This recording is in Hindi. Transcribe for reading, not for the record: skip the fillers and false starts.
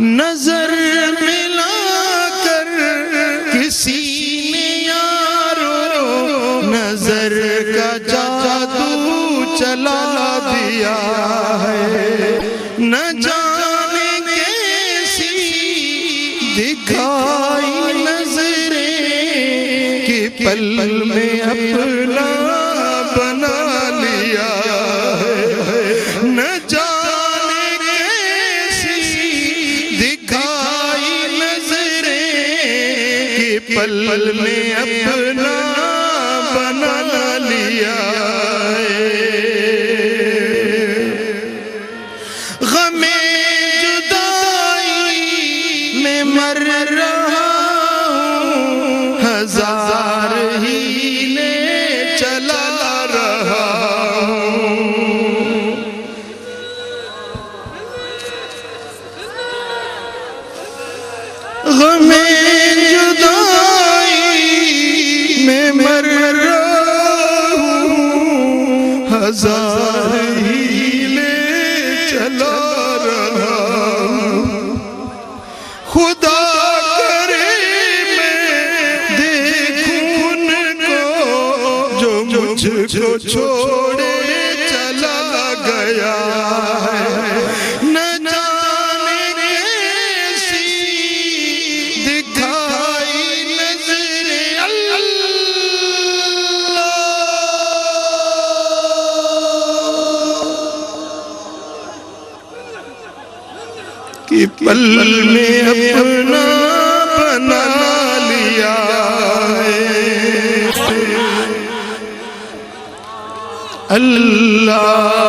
नजर मिलाकर किसी ने यारो नजर का जादू चला दिया है। न जाने कैसी दिखाई नजरें कि पल में अपना बना लिया है। न जाने कैसी दिखाई नजरें कि पल में अपना बना लिया है। गमे जुदाई में मर रहा हूँ, हजार हीले चला रहा हूँ। गमे जुदाई में मर रहा हूँ, हजार हीले चला रहा हूँ। खुदा करे मैं देखूं उनको जो मुझको छोड़े चला गया है। न जाने कैसी दिखाई नजरें अल्लाह कि पल में अपना बना लिया है। अल्लाह